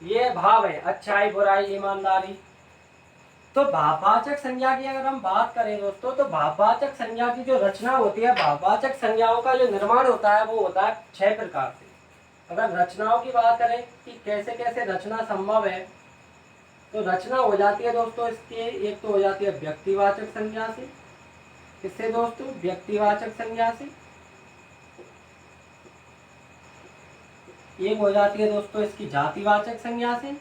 ये भाव है, अच्छाई, बुराई, ईमानदारी। तो भाववाचक संज्ञा की अगर हम बात करें दोस्तों, तो भाववाचक संज्ञा की जो रचना होती है, भाववाचक संज्ञाओं का जो निर्माण होता है वो होता है 6 प्रकार से। अगर रचनाओं की बात करें कि कैसे कैसे रचना संभव है, तो रचना हो जाती है दोस्तों इसके, एक तो हो जाती है व्यक्तिवाचक संज्ञा से। किससे दोस्तों, व्यक्तिवाचक संज्ञा से। एक हो जाती है दोस्तों इसकी जातिवाचक संज्ञा से।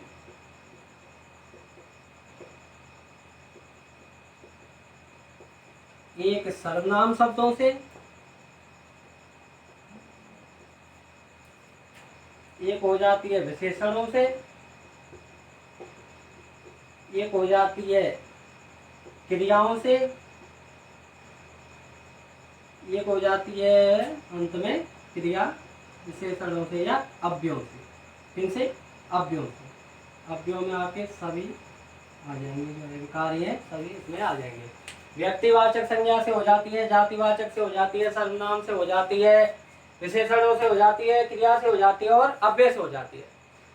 एक सर्वनाम शब्दों से। एक हो जाती है विशेषणों से। एक हो जाती है क्रियाओं से। एक हो जाती है अंत में क्रिया विशेषणों से या अव्ययों से। इनसे अव्ययों से, अव्ययों में आपके सभी आ जाएंगे, जो कार्य है सभी इसमें आ जाएंगे। व्यक्तिवाचक संज्ञा से हो जाती है, जातिवाचक से हो जाती है, सर्वनाम से हो जाती है, विशेषणों से हो जाती है, क्रिया से हो जाती है और अव्यय से हो जाती है।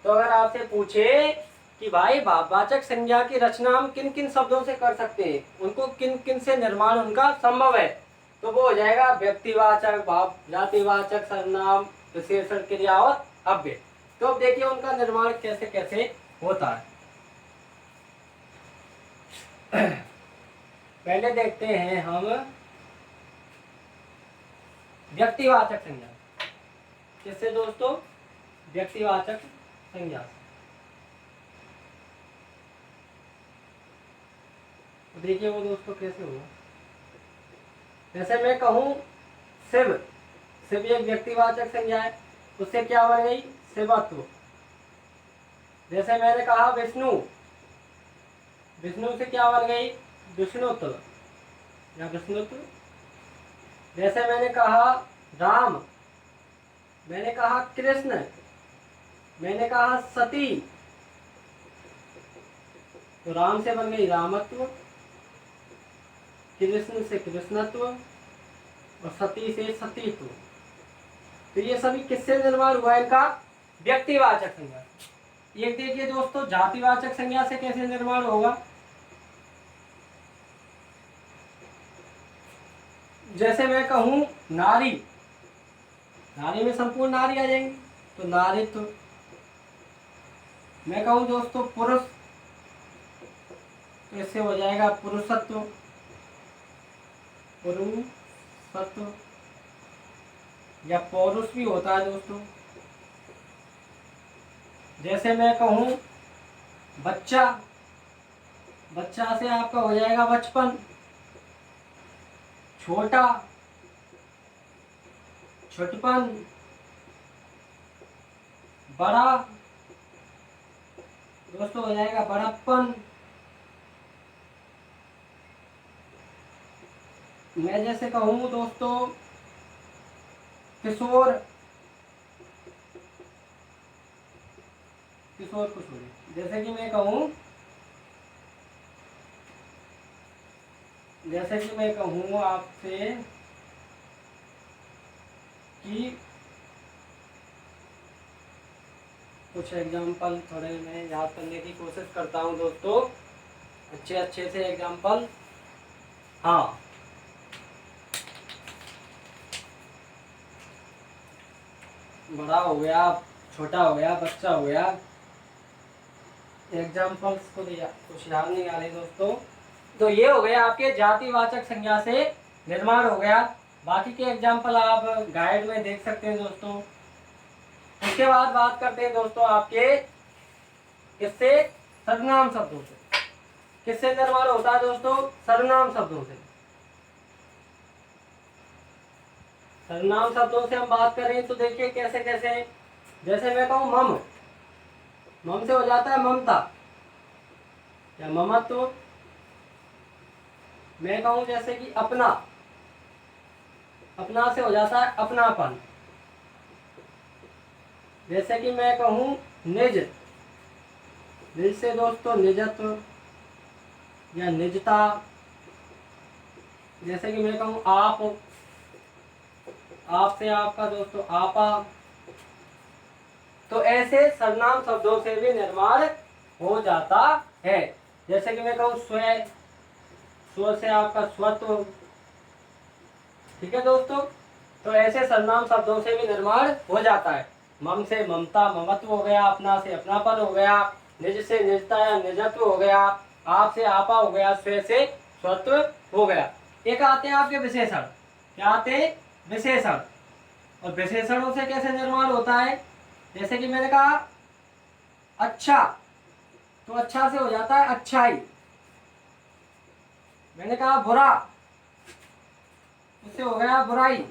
तो अगर आपसे पूछे कि भाई भाववाचक संज्ञा की रचना हम किन किन शब्दों से कर सकते हैं, उनको किन किन से निर्माण उनका संभव है, तो वो हो जाएगा व्यक्तिवाचक, भाव, जातिवाचक, सर्वनाम, विशेषण, क्रिया और अव्यय। तो अब देखिए उनका निर्माण कैसे कैसे होता है। पहले देखते हैं हम व्यक्तिवाचक संज्ञा। किससे दोस्तों? व्यक्तिवाचक संज्ञा। देखिए वो दोस्तों कैसे होगा। जैसे मैं कहूं शिव, शिव एक व्यक्तिवाचक संज्ञा है, उससे क्या बन गई? शिवत्व। जैसे मैंने कहा विष्णु, विष्णु से क्या बन गई? विष्णुत्व या विष्णुत्व। जैसे मैंने कहा राम, मैंने कहा कृष्ण, मैंने कहा सती, तो राम से बन गई रामत्व, कृष्ण से कृष्णत्व और सती से सतीत्व। तो ये सभी किससे निर्माण हुआ? इनका व्यक्तिवाचक संज्ञा। एक देखिए दोस्तों जातिवाचक संज्ञा से कैसे निर्माण होगा। जैसे मैं कहूं नारी, नारी में संपूर्ण नारी आ जाएंगी, तो नारीत्व। मैं कहूं दोस्तों पुरुष, तो इससे हो जाएगा पुरुषत्व, पुरुषत्व या पौरुष भी होता है दोस्तों। जैसे मैं कहूं बच्चा, बच्चा से आपका हो जाएगा बचपन, छोटा, छोटपन, बड़ा दोस्तों हो जाएगा बड़प्पन। मैं जैसे कहूं दोस्तों किशोर, किशोर किशोरी। जैसे कि मैं कहूं, जैसे कि मैं कहूं आपसे कि कुछ एग्जाम्पल थोड़े मैं याद करने की कोशिश करता हूं दोस्तों, अच्छे अच्छे से एग्जाम्पल। हाँ, बड़ा हो गया, छोटा हो गया, बच्चा हो गया। एग्जाम्पल्स को कुछ याद नहीं आ रही दोस्तों। तो ये हो गया आपके जातिवाचक संज्ञा से निर्माण हो गया। बाकी के एग्जाम्पल आप गाइड में देख सकते हैं दोस्तों। उसके बाद बात करते हैं दोस्तों आपके किससे? सर्वनाम शब्दों से। किससे निर्माण होता है दोस्तों? सर्वनाम शब्दों से। सर्वनाम शब्दों से हम बात करें तो देखिए कैसे कैसे। जैसे मैं कहूं मम, मम से हो जाता है ममता या ममत्व। मैं कहूं जैसे कि अपना, अपना से हो जाता है अपनापन। जैसे कि मैं कहूं निज, निज से दोस्तों निजत्व या निजता। जैसे कि मैं कहूं आप, आप से आपका दोस्तों आपा। तो ऐसे सर्वनाम शब्दों से भी निर्माण हो जाता है। जैसे कि मैं कहूं स्व, स्व से आपका स्वत्व। ठीक है दोस्तों, तो ऐसे सर्वनाम शब्दों से भी निर्माण हो जाता है। मम से ममता, ममत्व हो गया। अपना से अपनापन हो गया। निज से निजता या निजत्व हो गया। आप से आपा हो गया। स्व से स्वत्व हो गया। एक आते हैं आपके विशेषण। क्या आते हैं? विशेषण। और विशेषणों से कैसे निर्माण होता है? जैसे कि मैंने कहा अच्छा, तो अच्छा से हो जाता है अच्छाई। मैंने कहा बुरा, उससे हो गया बुराई।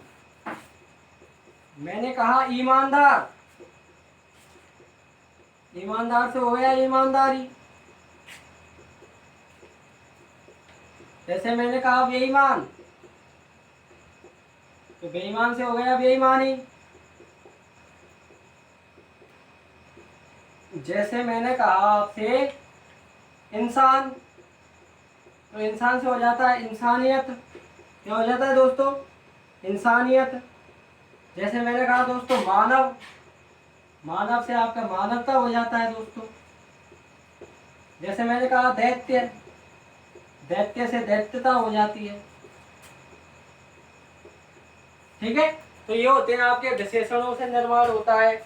मैंने कहा ईमानदार, ईमानदार से हो गया ईमानदारी। जैसे मैंने कहा बेईमान, तो बेईमान से हो गया बेईमानी। जैसे मैंने कहा आपसे इंसान, तो इंसान से हो जाता है इंसानियत। क्या हो जाता है दोस्तों? इंसानियत। जैसे मैंने कहा दोस्तों मानव, मानव से आपका मानवता हो जाता है दोस्तों। जैसे मैंने कहा दैत्य, दैत्य से दैत्यता हो जाती है। ठीक है, तो ये होते हैं आपके विशेषणों से निर्माण होता है।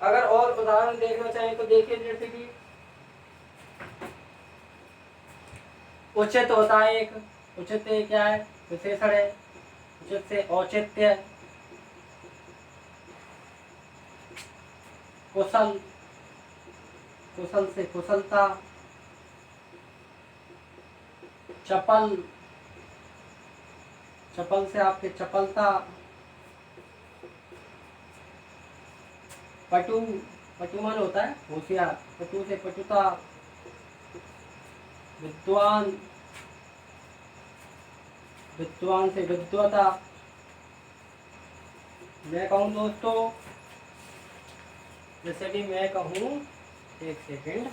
अगर और उदाहरण देखना चाहें तो देखिए, जैसे कि उचित होता है एक, उचित क्या है, विशेषण है, उचित से औचित्य, कुशल, कुशल से कुशलता, चपल, चपल से आपके चपलता, पटु, पटुमान होता है होशियार, पटु से पटुता, विद्वान, विद्वान से विद्वता। मैं कहूँ दोस्तों, जैसे कि मैं कहूँ, एक सेकेंड,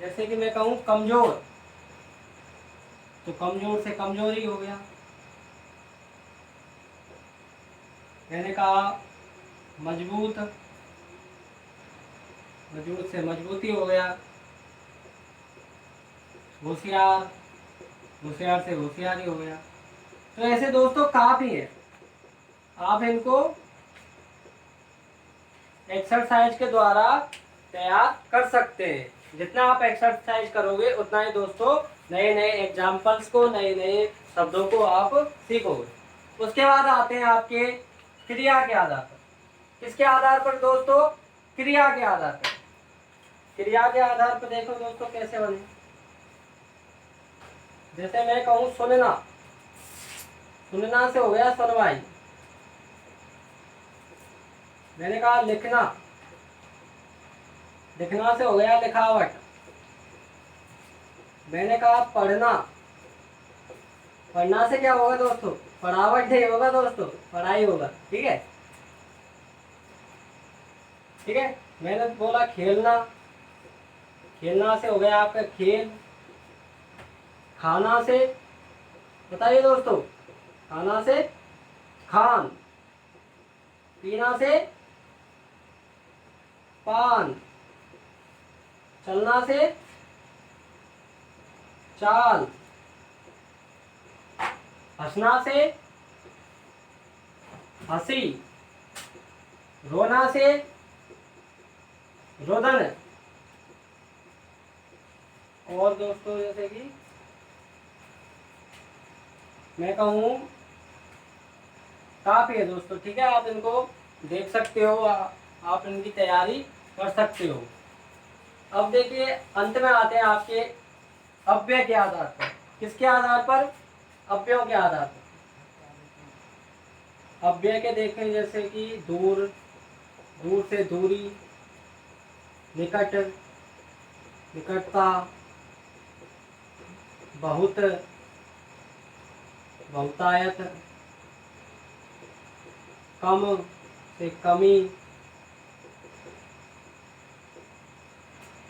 जैसे कि मैं कहूँ कमजोर, तो कमजोर से कमजोरी हो गया। मैंने कहा मजबूत, मजबूत से मजबूती हो गया। होशियार, होशियार से होशियारी हो गया। तो ऐसे दोस्तों काफी है, आप इनको एक्सरसाइज के द्वारा तैयार कर सकते हैं। जितना आप एक्सरसाइज करोगे उतना ही दोस्तों नए नए एग्जाम्पल्स को, नए नए शब्दों को आप सीखोगे। उसके बाद आते हैं आपके क्रिया के आधार पर। किसके आधार पर दोस्तों? क्रिया के आधार पर। क्रिया के आधार पर देखो दोस्तों कैसे बने। जैसे मैं कहूँ सुनना, सुनना से हो गया सुनवाई। मैंने कहा लिखना, लिखना से हो गया लिखावट। मैंने कहा पढ़ना, पढ़ना से क्या होगा दोस्तों? पढ़ावट नहीं होगा दोस्तों, पढ़ाई होगा। ठीक है, ठीक है। मैंने बोला खेलना, खेलना से हो गया आपका खेल। खाना से, बताइए दोस्तों, खाना से खान। पीना से पान। चलना से चाल। हंसना से हंसी। रोना से रोदन। और दोस्तों जैसे कि मैं कहूँ काफी है दोस्तों। ठीक है, आप इनको देख सकते हो, आप इनकी तैयारी कर सकते हो। अब देखिए अंत में आते हैं आपके अव्यय के आधार पर। किसके आधार पर? अव्ययों के आधार पर। अव्यय के देखें, जैसे कि दूर, दूर से दूरी, निकट, निकटता, बहुत, बहुतायत, कम से कमी।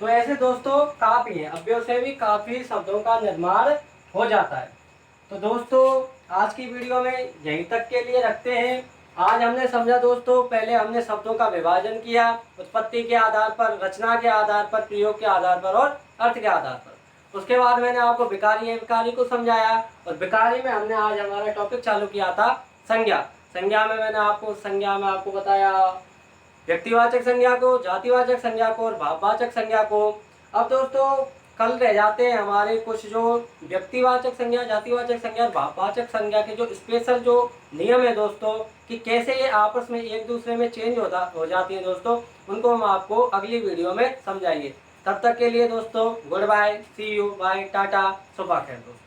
तो ऐसे दोस्तों काफी है, अव्ययों से भी काफी शब्दों का निर्माण हो जाता है। तो दोस्तों आज की वीडियो में यहीं तक के लिए रखते हैं। आज हमने समझा दोस्तों, पहले हमने शब्दों का विभाजन किया, उत्पत्ति के आधार पर, रचना के आधार पर, प्रयोग के आधार पर और अर्थ के आधार पर। उसके बाद मैंने आपको विकारी है विकारी को समझाया, और विकारी में हमने आज हमारा टॉपिक चालू किया था संज्ञा। संज्ञा में मैंने आपको, संज्ञा में आपको बताया व्यक्तिवाचक संज्ञा को, जातिवाचक संज्ञा को और भाववाचक संज्ञा को। अब दोस्तों कल रह जाते हैं हमारे कुछ जो व्यक्तिवाचक संज्ञा, जातिवाचक संज्ञा और भाववाचक संज्ञा के जो स्पेशल जो नियम है दोस्तों, कि कैसे ये आपस में एक दूसरे में चेंज हो जाती है दोस्तों, उनको हम आपको अगली वीडियो में समझाएंगे। तब तक के लिए दोस्तों goodbye, see you, bye, टाटा, सुबह खैर दोस्तों।